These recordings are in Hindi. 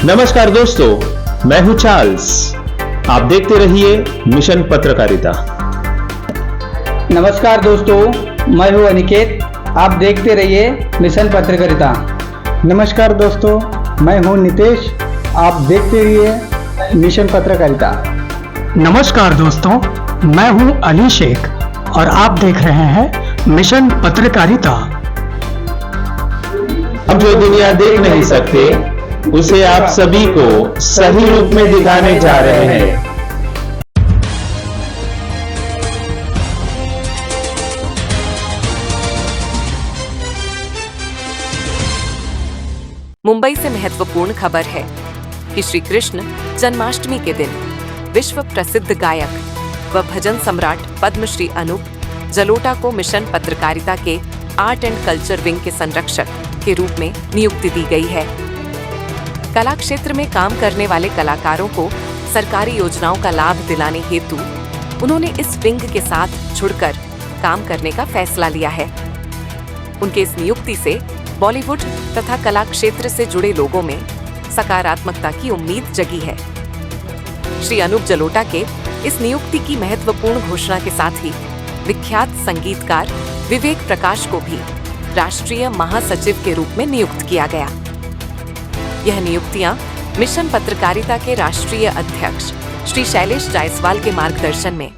नमस्कार दोस्तों, मैं हूं चार्ल्स। आप देखते रहिए मिशन पत्रकारिता। नमस्कार दोस्तों, मैं हूं अनिकेत। आप देखते रहिए मिशन पत्रकारिता। नमस्कार दोस्तों, मैं हूं नितेश। आप देखते रहिए मिशन पत्रकारिता। नमस्कार दोस्तों, मैं हूं अली शेख और आप देख रहे हैं मिशन पत्रकारिता। हम जो दुनिया देख नहीं सकते उसे आप सभी को सही रूप में दिखाने जा रहे हैं। मुंबई से महत्वपूर्ण खबर है कि श्री कृष्ण जन्माष्टमी के दिन विश्व प्रसिद्ध गायक व भजन सम्राट पद्मश्री अनूप जलोटा को मिशन पत्रकारिता के आर्ट एंड कल्चर विंग के संरक्षक के रूप में नियुक्ति दी गई है। कला क्षेत्र में काम करने वाले कलाकारों को सरकारी योजनाओं का लाभ दिलाने हेतु उन्होंने इस विंग के साथ जुड़कर काम करने का फैसला लिया है। उनके इस नियुक्ति से बॉलीवुड तथा कला क्षेत्र से जुड़े लोगों में सकारात्मकता की उम्मीद जगी है। श्री अनूप जलोटा के इस नियुक्ति की महत्वपूर्ण घोषणा के साथ ही विख्यात संगीतकार विवेक प्रकाश को भी राष्ट्रीय महासचिव के रूप में नियुक्त किया गया। यह नियुक्तियां मिशन पत्रकारिता के राष्ट्रीय अध्यक्ष श्री शैलेश जायसवाल के मार्गदर्शन में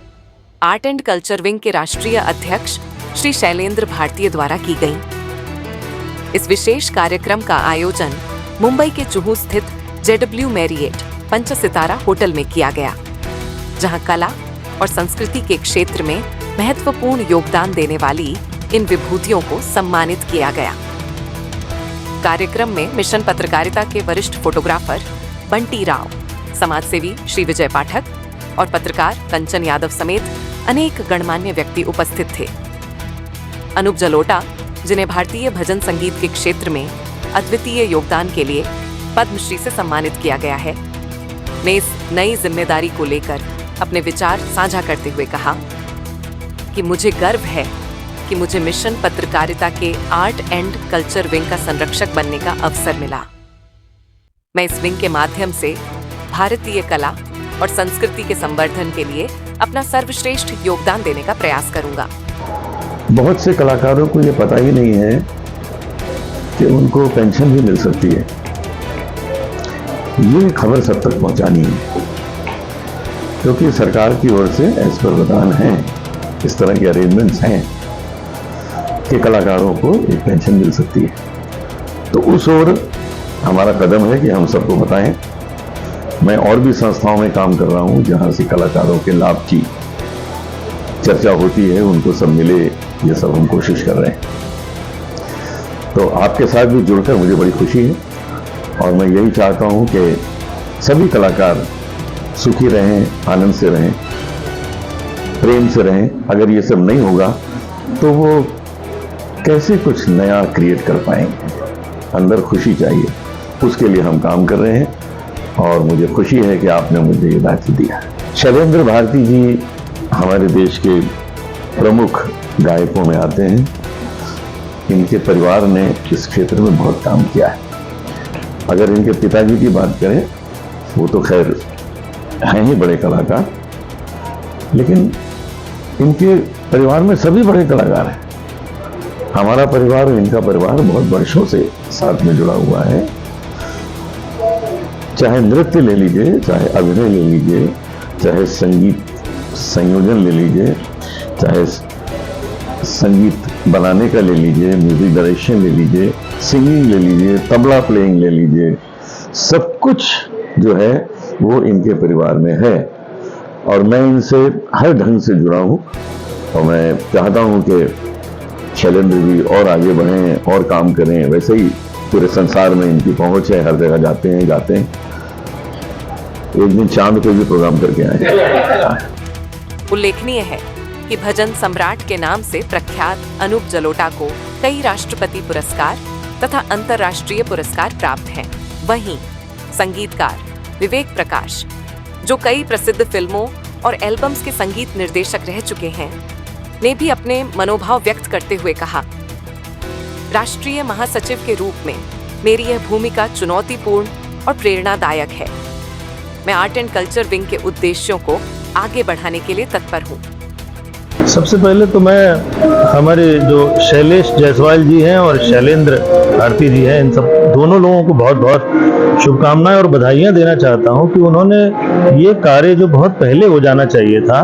आर्ट एंड कल्चर विंग के राष्ट्रीय अध्यक्ष श्री शैलेंद्र भारतीय द्वारा की गई। इस विशेष कार्यक्रम का आयोजन मुंबई के जुहू स्थित JW मैरियट पंच सितारा होटल में किया गया, जहां कला और संस्कृति के क्षेत्र में महत्वपूर्ण योगदान देने वाली इन विभूतियों को सम्मानित किया गया। कार्यक्रम में मिशन पत्रकारिता के वरिष्ठ फोटोग्राफर बंटी राव, समाजसेवी श्री विजय पाठक और पत्रकार कंचन यादव समेत अनेक गणमान्य व्यक्ति उपस्थित थे। अनूप जलोटा, जिन्हें भारतीय भजन संगीत के क्षेत्र में अद्वितीय योगदान के लिए पद्मश्री से सम्मानित किया गया है, ने इस नई जिम्मेदारी को लेकर अपने विचार साझा करते हुए कहा कि मुझे गर्व है कि मुझे मिशन पत्रकारिता के आर्ट एंड कल्चर विंग का संरक्षक बनने का अवसर मिला। मैं इस विंग के माध्यम से भारतीय कला और संस्कृति के संवर्धन के लिए अपना सर्वश्रेष्ठ योगदान देने का प्रयास करूंगा। बहुत से कलाकारों को ये पता ही नहीं है कि उनको पेंशन भी मिल सकती है। ये खबर सब तक पहुंचानी है, क्योंकि सरकार की ओर से इस पर प्रावधान है, इस तरह के अरेंजमेंट्स हैं कि कलाकारों को एक पेंशन मिल सकती है। तो उस ओर हमारा कदम है कि हम सबको बताएं। मैं और भी संस्थाओं में काम कर रहा हूं जहां से कलाकारों के लाभ की चर्चा होती है, उनको सब मिले, ये सब हम कोशिश कर रहे हैं। तो आपके साथ भी जुड़कर मुझे बड़ी खुशी है और मैं यही चाहता हूं कि सभी कलाकार सुखी रहें, आनंद से रहें, प्रेम से रहें। अगर ये सब नहीं होगा तो वो कैसे कुछ नया क्रिएट कर पाएंगे। अंदर खुशी चाहिए, उसके लिए हम काम कर रहे हैं और मुझे खुशी है कि आपने मुझे ये दायित्व दिया। शैलेंद्र भारती जी हमारे देश के प्रमुख गायकों में आते हैं। इनके परिवार ने इस क्षेत्र में बहुत काम किया है। अगर इनके पिताजी की बात करें, वो तो खैर हैं ही बड़े कलाकार, लेकिन इनके परिवार में सभी बड़े कलाकार हैं। हमारा परिवार और इनका परिवार बहुत वर्षों से साथ में जुड़ा हुआ है। चाहे नृत्य ले लीजिए, चाहे अभिनय ले लीजिए, चाहे संगीत संयोजन ले लीजिए, चाहे संगीत बनाने का ले लीजिए, म्यूजिक डायरेक्शन ले लीजिए, सिंगिंग ले लीजिए, तबला प्लेइंग ले लीजिए, सब कुछ जो है वो इनके परिवार में है और मैं इनसे हर ढंग से जुड़ा हूँ और मैं चाहता हूँ कि शैलेंद्र जी और आगे बढ़ें और काम करें। वैसे ही पूरे संसार में इनकी पहुंच है, हर जगह जाते हैं। एक दिन चांद पे भी प्रोग्राम करके आए। उल्लेखनीय है कि भजन सम्राट के नाम से प्रख्यात अनूप जलोटा को कई राष्ट्रपति पुरस्कार तथा अंतर्राष्ट्रीय पुरस्कार प्राप्त हैं। वहीं संगीतकार विवेक प्रकाश, जो कई प्रसिद्ध फिल्मों और एल्बम्स के संगीत निर्देशक रह चुके हैं, ने भी अपने मनोभाव व्यक्त करते हुए कहा, राष्ट्रीय महासचिव के रूप में मेरी यह भूमिका चुनौतीपूर्ण और प्रेरणादायक है। मैं आर्ट एंड कल्चर विंग के उद्देश्यों को आगे बढ़ाने के लिए तत्पर हूँ। सबसे पहले तो मैं हमारे जो शैलेश जायसवाल जी हैं और शैलेंद्र भारती जी हैं, इन सब दोनों लोगों को बहुत बहुत शुभकामनाएं और बधाइयां देना चाहता हूं कि उन्होंने ये कार्य जो बहुत पहले हो जाना चाहिए था,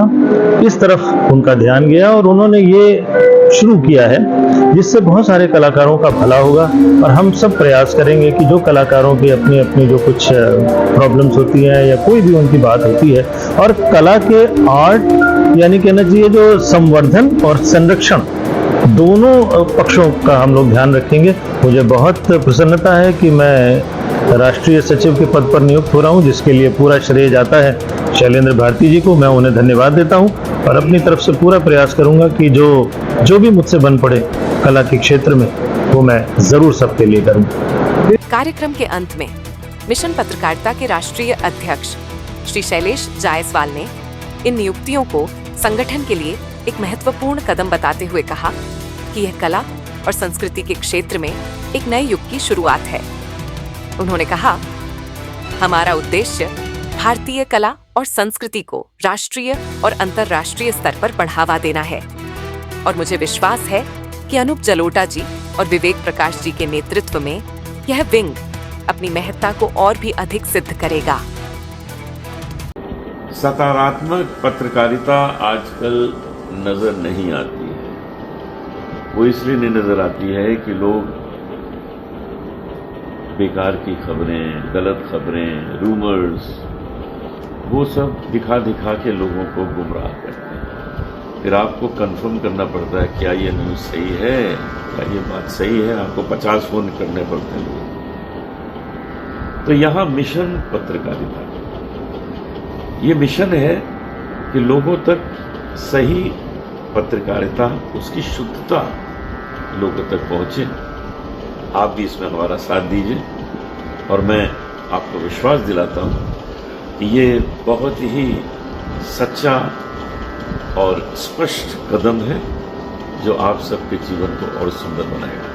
इस तरफ उनका ध्यान गया और उन्होंने ये शुरू किया है, जिससे बहुत सारे कलाकारों का भला होगा। और हम सब प्रयास करेंगे कि जो कलाकारों की अपनी अपनी जो कुछ प्रॉब्लम्स होती हैं या कोई भी उनकी बात होती है, और कला के आर्ट यानी कहना चाहिए जो संवर्धन और संरक्षण दोनों पक्षों का हम लोग ध्यान रखेंगे। मुझे बहुत प्रसन्नता है कि मैं राष्ट्रीय सचिव के पद पर नियुक्त हो रहा हूं, जिसके लिए पूरा श्रेय जाता है शैलेंद्र भारती जी को। मैं उन्हें धन्यवाद देता हूं और अपनी तरफ से पूरा प्रयास करूंगा कि जो भी मुझसे बन पड़े कला के क्षेत्र में, वो मैं जरूर सबके लिए करूंगा। कार्यक्रम के अंत में मिशन पत्रकारिता के राष्ट्रीय अध्यक्ष श्री शैलेश जायसवाल ने इन नियुक्तियों को संगठन के लिए एक महत्वपूर्ण कदम बताते हुए कहा कि यह कला और संस्कृति के क्षेत्र में एक नए युग की शुरुआत है। उन्होंने कहा, हमारा उद्देश्य भारतीय कला और संस्कृति को राष्ट्रीय और अंतर्राष्ट्रीय स्तर पर बढ़ावा देना है और मुझे विश्वास है कि अनूप जलोटा जी और विवेक प्रकाश जी के नेतृत्व में यह विंग अपनी महत्ता को और भी अधिक सिद्ध करेगा। सकारात्मक पत्रकारिता आजकल नजर नहीं आती है। वो इसलिए नहीं नजर आती है कि लोग बेकार की खबरें, गलत खबरें, रूमर्स, वो सब दिखा दिखा के लोगों को गुमराह करते हैं। फिर आपको कंफर्म करना पड़ता है क्या ये न्यूज़ सही है, क्या ये बात सही है। आपको 50 फोन करने पड़ते हैं लोगों को। तो यहाँ मिशन पत्रकारिता, ये मिशन है कि लोगों तक सही पत्रकारिता, उसकी शुद्धता लोगों तक पहुंचे। आप भी इसमें हमारा साथ दीजिए और मैं आपको विश्वास दिलाता हूं कि ये बहुत ही सच्चा और स्पष्ट कदम है जो आप सबके जीवन को और सुंदर बनाएगा।